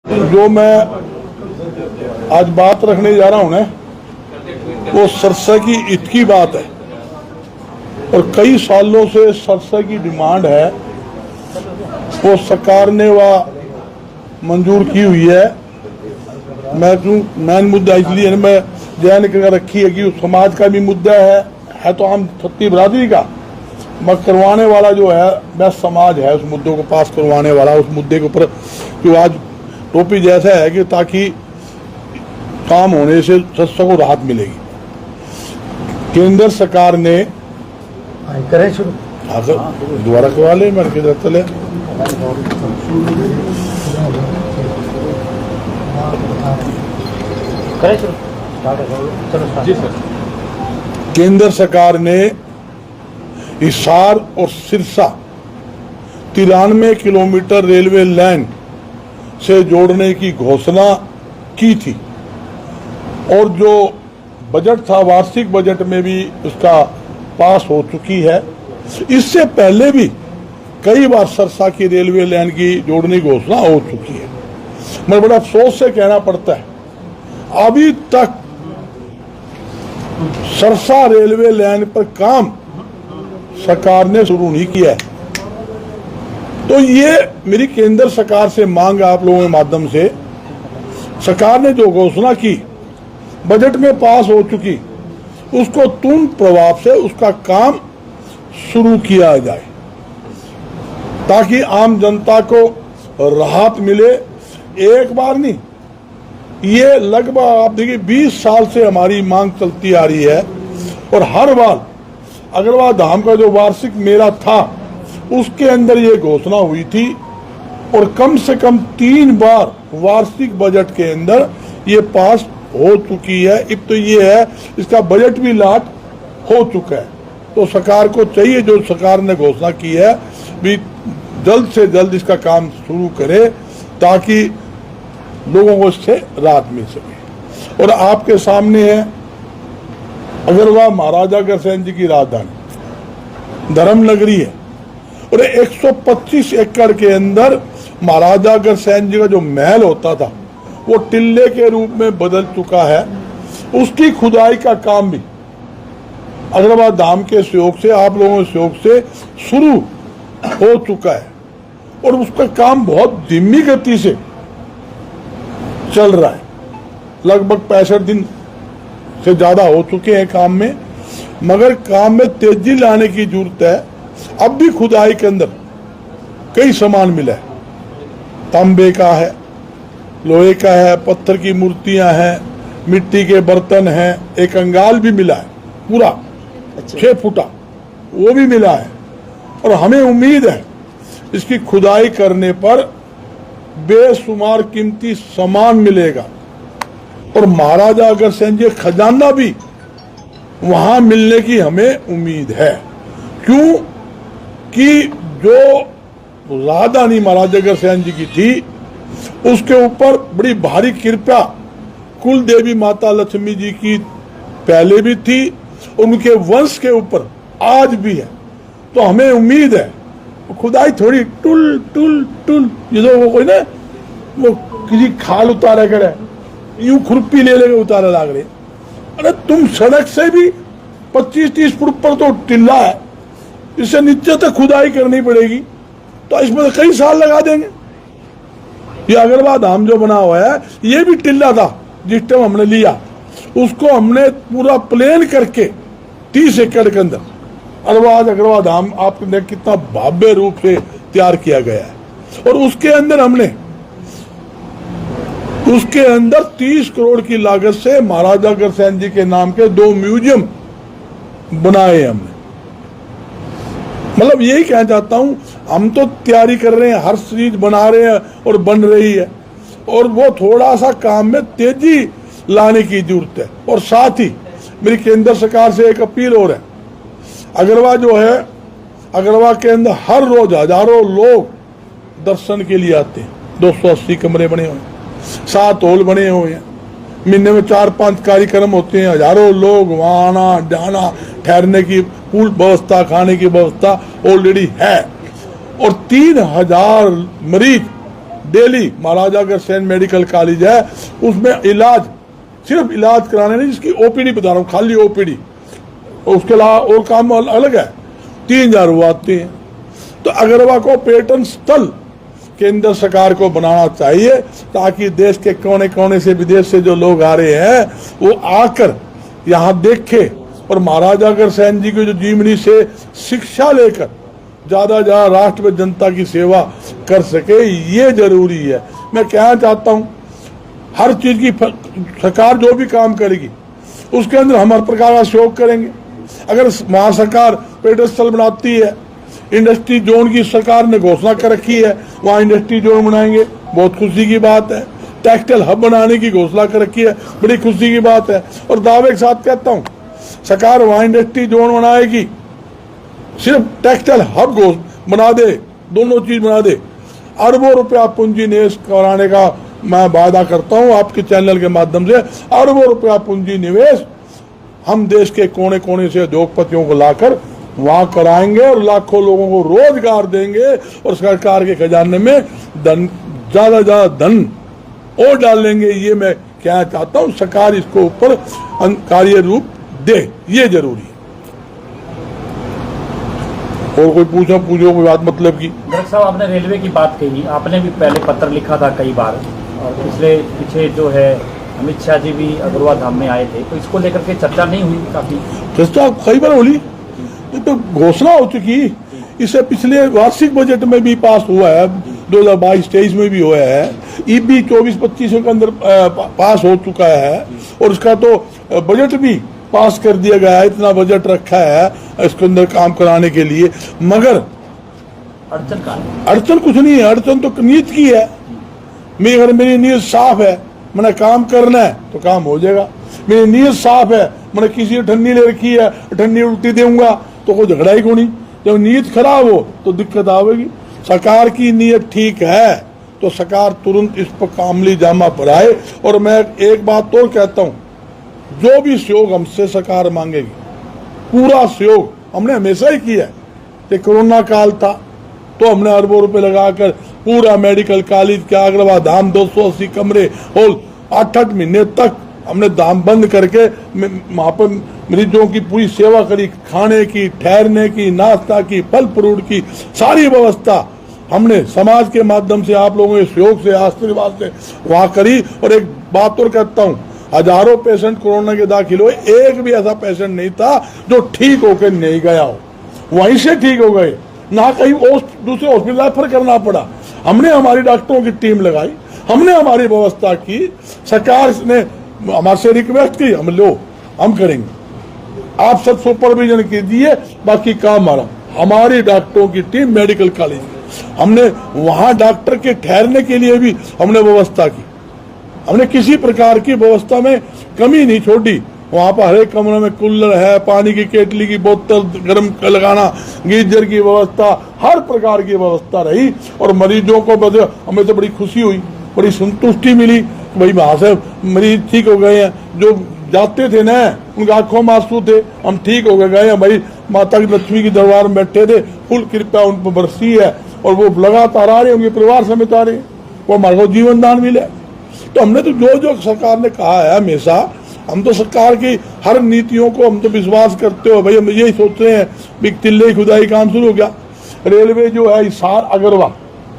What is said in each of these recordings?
जो मैं आज बात रखने जा रहा हूं ना, वो सरसा की ईद की बात है। और कई सालों से सरसा की डिमांड है, वो सरकार ने वह मंजूर की हुई है। मेन मुद्दा इसलिए मैं ध्यान कर रखी है कि उस समाज का भी मुद्दा है तो हम छत्ती बरादरी का, मगर करवाने वाला जो है वह समाज है। उस मुद्दों को पास करवाने वाला, उस मुद्दे के ऊपर जो आज टोपी जैसा है कि ताकि काम होने से सरसा को राहत मिलेगी। केंद्र सरकार ने करें शुरू दोबारा करवा ले मेरे के चले। केंद्र सरकार ने हिसार और सिरसा 93 किलोमीटर रेलवे लाइन से जोड़ने की घोषणा की थी और जो बजट था, वार्षिक बजट में भी उसका पास हो चुकी है। इससे पहले भी कई बार सरसा की रेलवे लाइन की जोड़ने की घोषणा हो चुकी है। मैं बड़ा अफसोस से कहना पड़ता है, अभी तक सरसा रेलवे लाइन पर काम सरकार ने शुरू नहीं किया है। तो ये मेरी केंद्र सरकार से मांग आप लोगों के माध्यम से, सरकार ने जो घोषणा की बजट में पास हो चुकी, उसको तुरंत प्रभाव से उसका काम शुरू किया जाए ताकि आम जनता को राहत मिले। एक बार नहीं, ये लगभग आप देखिए 20 साल से हमारी मांग चलती आ रही है। और हर बार अग्रवाल धाम का जो वार्षिक मेला था उसके अंदर ये घोषणा हुई थी और कम से कम 3 बार वार्षिक बजट के अंदर ये पास हो चुकी है। अब तो ये है इसका बजट भी लाट हो चुका है। तो सरकार को चाहिए, जो सरकार ने घोषणा की है, भी जल्द से जल्द इसका काम शुरू करे ताकि लोगों को इससे राहत मिल सके। और आपके सामने है अग्रवाल महाराजा अग्रसेन जी की राजधानी धर्म नगरी है और 125 एकड़ के अंदर महाराजा अग्रसेन जी का जो महल होता था वो टिल्ले के रूप में बदल चुका है। उसकी खुदाई का काम भी अग्रवाल धाम के सहयोग से, आप लोगों के सहयोग से शुरू हो चुका है और उसका काम बहुत धीमी गति से चल रहा है। लगभग 65 दिन से ज्यादा हो चुके हैं काम में, मगर काम में तेजी लाने की जरूरत है। अब भी खुदाई के अंदर कई सामान मिला है, तांबे का है, लोहे का है, पत्थर की मूर्तियां हैं, मिट्टी के बर्तन हैं, एक कंगाल भी मिला है पूरा 6 फुटा, वो भी मिला है। और हमें उम्मीद है इसकी खुदाई करने पर बेशुमार कीमती सामान मिलेगा और महाराजा अग्रसेन जी खजाना भी वहां मिलने की हमें उम्मीद है। क्यों कि जो राजधानी महाराजा अग्रसेन जी की थी उसके ऊपर बड़ी भारी कृपा कुल देवी माता लक्ष्मी जी की पहले भी थी, उनके वंश के ऊपर आज भी है। तो हमें उम्मीद है खुदाई थोड़ी टुल टुल टुल, जो वो कोई ना वो किसी खाल उतारे करे, यूं खुरपी ले लेके उतारे लाग रहे। अरे तुम सड़क से भी 25-30 फुट पर तो टिल्ला है, इससे नीचे तक खुदाई करनी पड़ेगी, तो इसमें तो कई साल लगा देंगे। ये अग्रवाल धाम जो बना हुआ है ये भी टिल्ला था जिस टाइम हमने लिया, उसको हमने पूरा प्लेन करके 30 एकड़ के अंदर अग्रवाल धाम आपने कितना भव्य रूप से तैयार किया गया है। और उसके अंदर 30 करोड़ की लागत से महाराजा अग्रसेन जी के नाम के 2 म्यूजियम बनाए हमने। मतलब यही कहना चाहता हूं, हम तो तैयारी कर रहे हैं, हर चीज बना रहे हैं और बन रही है, और वो थोड़ा सा काम में तेजी लाने की जरूरत है। और साथ ही मेरी केंद्र सरकार से एक अपील हो रहा है, अग्रवाल जो है, अग्रवाल के अंदर हर रोज हजारों लोग दर्शन के लिए आते हैं। 280 कमरे बने हुए हैं, 7 हॉल बने हुए हैं, महीने में 4-5 कार्यक्रम होते हैं, हजारों लोग वहां आना जाना, ठहरने की पूरी व्यवस्था, खाने की व्यवस्था ऑलरेडी है। और 3000 मरीज daily Maharaja Agrasen medical college है, उसमें इलाज, सिर्फ इलाज कराने नहीं, जिसकी ओपीडी बता रहा हूँ, खाली ओपीडी, उसके अलावा और काम अलग है, 3000 वो आते हैं। तो अगरवा को पर्यटन स्थल केंद्र सरकार को बनाना चाहिए, ताकि देश के कोने कोने से, विदेश से जो लोग आ रहे हैं वो आकर यहाँ देखे और महाराजा अग्रसेन जी की जो जीवनी से शिक्षा लेकर ज्यादा ज्यादा राष्ट्र में जनता की सेवा कर सके, ये जरूरी है। मैं कहना चाहता हूँ, हर चीज की सरकार जो भी काम करेगी उसके अंदर हम हर प्रकार का सहयोग करेंगे। अगर वहां सरकार पर्यटन स्थल बनाती है, इंडस्ट्री जोन की सरकार ने घोषणा कर रखी है, वहां इंडस्ट्री जोन बनाएंगे, बहुत खुशी की बात है। टेक्सटाइल हब बनाने की घोषणा कर रखी है, बड़ी खुशी की बात है। और दावे के साथ कहता हूं, सरकार वहां इंडस्ट्री जोन बनाएगी, सिर्फ टेक्सटाइल हब बना दे, दोनों चीज बना दे, अरबों रुपया पूंजी निवेश कराने का मैं वादा करता हूं आपके चैनल के माध्यम से। अरबों रुपया पूंजी निवेश हम देश के कोने कोने से उद्योगपतियों को लाकर वहां कराएंगे और लाखों लोगों को रोजगार देंगे और सरकार के खजाने में धन, ज्यादा धन और डालेंगे। ये मैं कहना चाहता हूं, सरकार इसको ऊपर कार्य रूप दे, ये जरूरी है। और कोई पूछो कोई बात मतलब की। डायरेक्टर साहब, आपने रेलवे की बात कही, आपने भी पहले पत्र लिखा था कई बार, और पीछे जो है अमित शाह जी भी अगरवा धाम में आए थे, तो इसको लेकर के चर्चा नहीं हुई? काफी चर्चा कई बार होली, ये तो घोषणा हो चुकी, इसे पिछले वार्षिक बजट में भी पास हुआ है, 2022-23 में भी हुआ है, ईबी 24-25 के अंदर पास हो चुका है, और उसका तो बजट भी पास कर दिया गया है, इतना बजट रखा है इसके अंदर काम कराने के लिए। मगर अड़चन कुछ नहीं है, अड़चन तो नीयत की है। अगर मेरी नीयत साफ है, मैंने काम करना है तो काम हो जाएगा। मेरी नीयत साफ है, मैंने किसी ठन्नी ले रखी है, ठन्नी उल्टी दूंगा तो कोई झगड़ा ही को नहीं। जब नीयत खराब हो तो दिक्कत आवेगी। सरकार की नीयत ठीक है तो सरकार तुरंत इस पर कामली जामा भराए। और मैं एक बात और कहता हूं, जो भी सहयोग हमसे सरकार मांगेगी, पूरा सहयोग हमने हमेशा ही किया है। कि कोरोना काल था तो हमने अरबों रुपए लगाकर पूरा मेडिकल कॉलेज का अग्रवा धाम 280 कमरे हॉल 8-8 महीने तक हमने दाम बंद करके वहां पर मरीजों की पूरी सेवा करी, खाने की, ठहरने की, नाश्ता की, फल फ्रूट की सारी व्यवस्था हमने समाज के माध्यम से, आप लोगों के सहयोग से, आशीर्वाद से वहां करी। और एक बात और कहता हूं, हजारों पेशेंट कोरोना के दाखिल हुए, एक भी ऐसा पेशेंट नहीं था जो ठीक होकर नहीं गया हो, वहीं से ठीक हो गए, ना कहीं दूसरे हॉस्पिटल रेफर करना पड़ा। हमने हमारी डॉक्टरों की टीम लगाई, हमने हमारी व्यवस्था की, सरकार ने हमारे से रिक्वेस्ट की, हम करेंगे, आप सब सुपरविजन कीजिए, बाकी काम हमारी डॉक्टरों की टीम मेडिकल कॉलेज, हमने वहां डॉक्टर के ठहरने के लिए भी हमने व्यवस्था की। हमने किसी प्रकार की व्यवस्था में कमी नहीं छोड़ी। वहां पर हर एक कमरे में कूलर है, पानी की केटली की बोतल गर्म लगाना, गीजर की व्यवस्था, हर प्रकार की व्यवस्था रही। और मरीजों को हमें तो बड़ी खुशी हुई, बड़ी संतुष्टि मिली, भाई वहां से मरीज ठीक हो गए हैं। जो जाते थे ना, उनकी आंखों में आंसू थे, हम ठीक हो गए हैं भाई, माता की लक्ष्मी की दरबार में बैठे थे, फुल कृपा उन पर बरसी है और वो लगातार आ रहे हैं, उनके परिवार समेत आ रहे हैं, वो हमारे को जीवन दान मिले। तो हमने तो जो सरकार ने कहा है हमेशा, हम तो सरकार की हर नीतियों को हम तो विश्वास करते हो भाई। हम यही सोच रहे हैं कि तिल्ले खुदाई काम शुरू हो गया। रेलवे जो है हिसार अगरवा,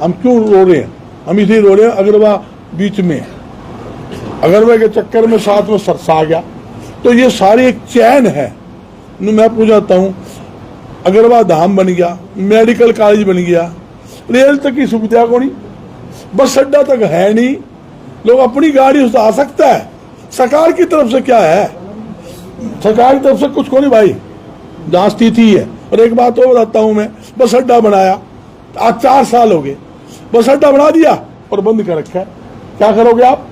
हम क्यों रो रहे हैं? हम इसलिए रो रहे हैं, अगरवा बीच में है, अगरवा के चक्कर में साथ में सरसा गया, तो ये सारी एक चैन है। मैं पूछता हूँ, अगरवा धाम बन गया, मेडिकल कॉलेज बन गया, रेल तक की सुविधा को नहीं, बस अड्डा तक है नहीं, लोग अपनी गाड़ी से आ सकता है। सरकार की तरफ से क्या है? सरकार की तरफ से कुछ को नहीं भाई, जहां स्थिति है। और एक बात और बताता हूं मैं, बस अड्डा बनाया, आज 4 साल हो गए, बस अड्डा बना दिया और बंद कर रखा है। क्या करोगे आप?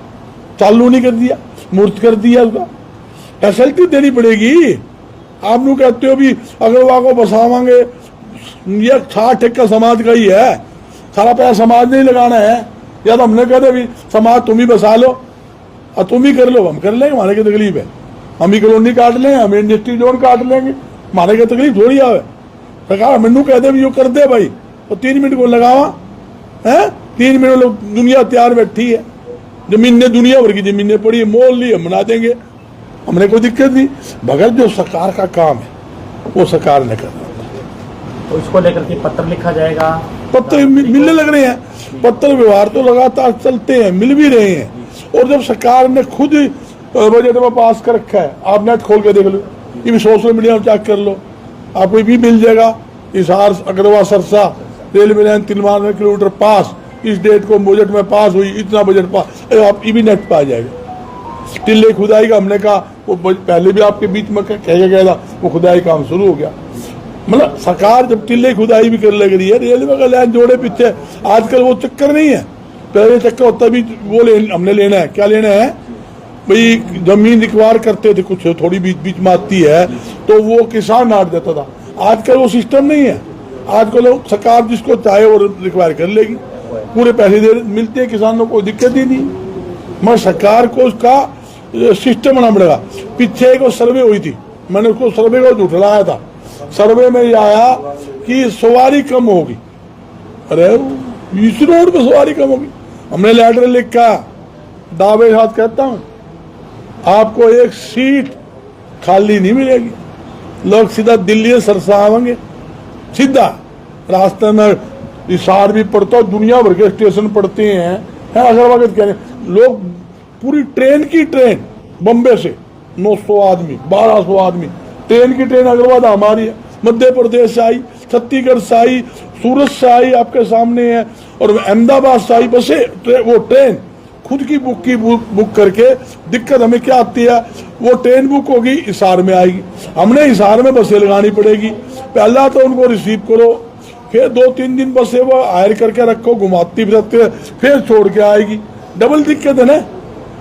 चालू नहीं कर दिया, मूर्त कर दिया, उसका फैसिलिटी देनी पड़ेगी। आप लोग कहते हो भी अगरवा को बसावांगे, ये 60 ठेका समाज का ही है, सारा पैसा समाज ने ही लगाना है। या तो हमने कहते भी समाज तुम ही बसा लो और तुम ही कर लो, हम कर लेंगे, हमारे की तकलीफ है, हम ही कॉलोनी काट लेंगे, हम इंडस्ट्री जोन काट लेंगे, हमारे की तकलीफ थोड़ी आवे। सरकार मैनू कहते भी जो कर दे भाई, तो 3 मिनट को लगावा है। 3 महीने लोग दुनिया तैयार बैठी है, जमीनें दुनिया भर की जमीनें पड़ी है, मोल ली, हम बना देंगे, हमने कोई दिक्कत नहीं। मगर जो सरकार का काम है वो सरकार ने करना। तो इसको लेकर के पत्र लिखा जाएगा, पत्र मिलने लग रहे हैं, पत्र व्यवहार तो लगातार चलते हैं, मिल भी रहे हैं। और जब सरकार ने खुद ही बजट में पास कर रखा है, आप नेट खोल के देख लो, ये भी सोशल मीडिया में चेक कर लो, आपको भी मिल जाएगा। हिसार अगरवा Sirsa railway line 93 kilometre pass, इस डेट को बजट में पास हुई, इतना बजट पास, आप ये भी नेट पे आ जाएगा। टिल्ले खुदाई का हमने कहा, वो पहले भी आपके बीच में कह गया था, वो खुदाई काम शुरू हो गया। मतलब सरकार जब टिल्ले खुदाई भी करने लग रही है, रेलवे का लाइन जोड़े पीछे, आजकल वो चक्कर नहीं है, पहले चक्कर होता भी वो हमने लेना है, क्या लेना है भाई, जमीन रिक्वायर करते थे, कुछ थोड़ी बीच बीच में आती है तो वो किसान नाट देता था। आजकल वो सिस्टम नहीं है, आजकल सरकार जिसको चाहे वो रिक्वायर कर लेगी, पूरे पैसे दे मिलते हैं किसानों को, दिक्कत ही नहीं। मगर सरकार को उसका सिस्टम बनाना पड़ेगा। पीछे एक सर्वे हुई थी, मैंने उसको सर्वे को झुठलाया था, सर्वे में ये आया कि सवारी कम होगी। अरे इस रोड पे सवारी कम होगी, हमने लेटर लिखा, दावे साथ कहता हूं आपको एक सीट खाली नहीं मिलेगी, लोग सीधा दिल्ली से सरसा आवेंगे, सीधा रास्ते में हिसार भी पड़ता है, दुनिया भर के स्टेशन पड़ते हैं। अगर वक्त कह रहे लोग, पूरी ट्रेन की ट्रेन बम्बे से 900 आदमी 1200 आदमी ट्रेन की ट्रेन अग्रवाल हमारी है, मध्य प्रदेश से आई, छत्तीसगढ़ से आई, सूरत से आई, आपके सामने है, और अहमदाबाद से आई बसें, वो ट्रेन खुद की बुक करके। दिक्कत हमें क्या आती है, वो ट्रेन बुक होगी, हिसार में आएगी, हमने हिसार में बसें लगानी पड़ेगी। पहला तो उनको रिसीव करो, फिर 2-3 दिन बसें वो हायर करके रखो, घुमाती फिरते, फिर छोड़ के आएगी, डबल दिक्कत है ना।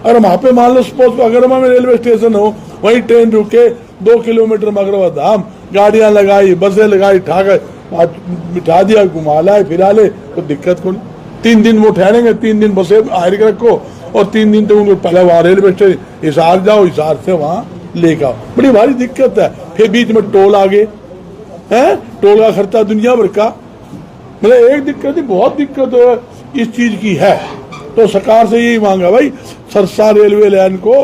अगर वहां पे मान लो सपोज अगरवा में रेलवे स्टेशन हो, वहीं ट्रेन रुके, 2 किलोमीटर में अगरवा धाम, गाड़ियां लगाई, बसें लगाई, बिठा दिया, घुमा लाए, फिरा ले, तो दिक्कत को नहीं। 3 दिन वो ठहरेंगे, 3 दिन बसें हायर के रखो, और 3 दिन तो उनको पहले वहां रेलवे स्टेशन हिसार जाओ, हिसार से वहां लेकर आओ, बड़ी भारी दिक्कत है। फिर बीच में टोल आ गए हैं, टोल का खर्चा दुनिया भर का, मतलब एक दिक्कत ही बहुत दिक्कत इस चीज की है। तो सरकार से यही मांगा भाई, सरसा रेलवे लाइन को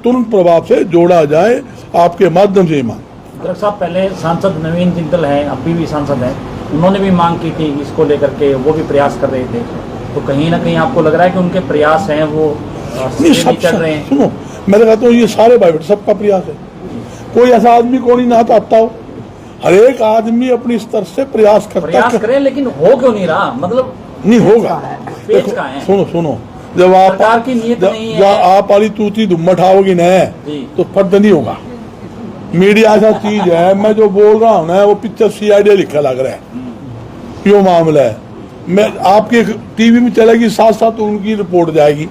तुरंत प्रभाव से जोड़ा जाए, आपके माध्यम से ही मांग। डॉक्टर साहब, पहले सांसद नवीन जिंदल हैं, अभी भी सांसद हैं, उन्होंने भी मांग की थी इसको लेकर के, वो भी प्रयास कर रहे थे, तो कहीं ना कहीं आपको लग रहा है कि उनके प्रयास हैं वो सब चल रहे हैं? सुनो, मैं तो कहता हूँ ये सारे बाइट सबका प्रयास है, कोई ऐसा आदमी को नहीं ना आता हो, हर एक आदमी अपनी स्तर से प्रयास करें, लेकिन हो क्यों नहीं रहा, मतलब नहीं होगा। सुनो, जब आप सरकार की नीयत नहीं है, जब आप वाली तूती धुम्म उठाओगी ना तो फर्द नहीं होगा। मीडिया ऐसा चीज है, मैं जो बोल रहा हूँ ना वो पिक्चर CID लिखा लग रहा है, क्यों मामला है। मैं आपके टीवी में चलेगी, साथ साथ उनकी रिपोर्ट जाएगी।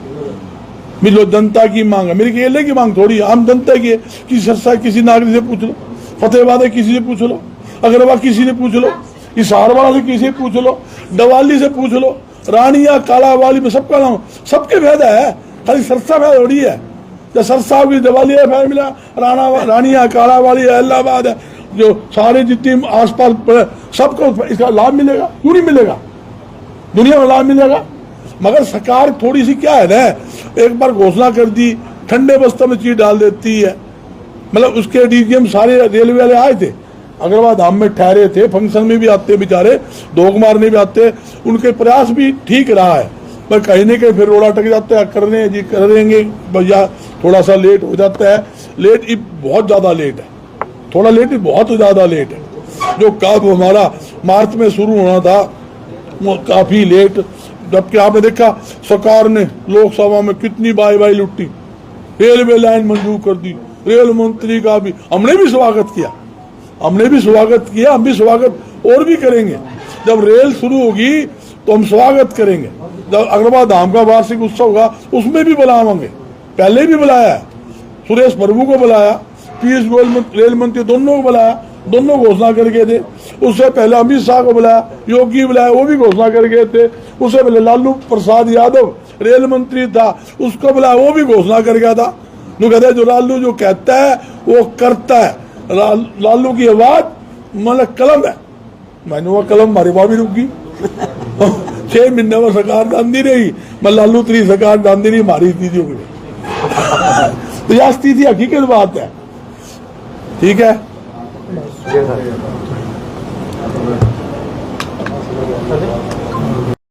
मिलो जनता की मांग है, मेरी केले की मांग थोड़ी, आम जनता की है। किसी सरसा किसी नागरिक से पूछ लो, फतेहाबाद किसी से पूछ लो, अग्रवाल किसी से पूछ लो, हिसार वाला से किसी से पूछ लो, डवाली से पूछ लो, रानिया कालावाली में सबका नाम, सबके फायदा है, खाली सरसा फायदा थोड़ी है। जब सरसा की दवाली फायदा मिला, रानिया कालावाली इलाहाबाद है, जो सारे जितने आसपास सबको इसका लाभ मिलेगा, क्यों नहीं मिलेगा, दुनिया में लाभ मिलेगा। मगर सरकार थोड़ी सी क्या है ना, एक बार घोषणा कर दी, ठंडे बस्ते में चीज डाल देती है। मतलब उसके DGM सारे रेलवे वाले आए थे, अग्रवाल धाम में ठहरे थे, फंक्शन में भी आते बेचारे, धोख मारने भी आते, उनके प्रयास भी ठीक रहा है, पर कहीं न कहीं फिर रोड़ा अटक जाता है, करने जी करेंगे भैया, थोड़ा सा लेट हो जाता है। लेट बहुत ज्यादा लेट है, थोड़ा लेट बहुत ज्यादा लेट है। जो काम हमारा मार्च में शुरू होना था वो काफी लेट, जबकि आपने देखा सरकार ने लोकसभा में कितनी बाई लुट्टी, रेलवे लाइन मंजूर कर दी, रेल मंत्री का भी हमने भी स्वागत किया, हम भी स्वागत और भी करेंगे। जब रेल शुरू होगी तो हम स्वागत करेंगे। जब अग्रवाल धाम का वार्षिक उत्सव होगा उसमें भी बुलावांगे, पहले भी बुलाया, सुरेश प्रभु को बुलाया, पीयूष गोयल रेल मंत्री दोनों को बुलाया, दोनों घोषणा करके थे। उससे पहले अमित शाह को बुलाया, योगी बुलाया, वो भी घोषणा करके थे। उससे पहले लालू प्रसाद यादव रेल मंत्री था, उसको बुलाया, वो भी घोषणा कर गया था। कहते जो लालू जो कहता है वो करता है, लालू की आवाज मतलब कलम है, मैंने वो कलम हमारी वहां भी रुक गई। 6 महीने में सरकार दांदी रही, मैं लालू तरी सरकार दांदी नहीं मारी थी जो तो यास्ती थी, हकीकत बात है। ठीक है। Yes, sir.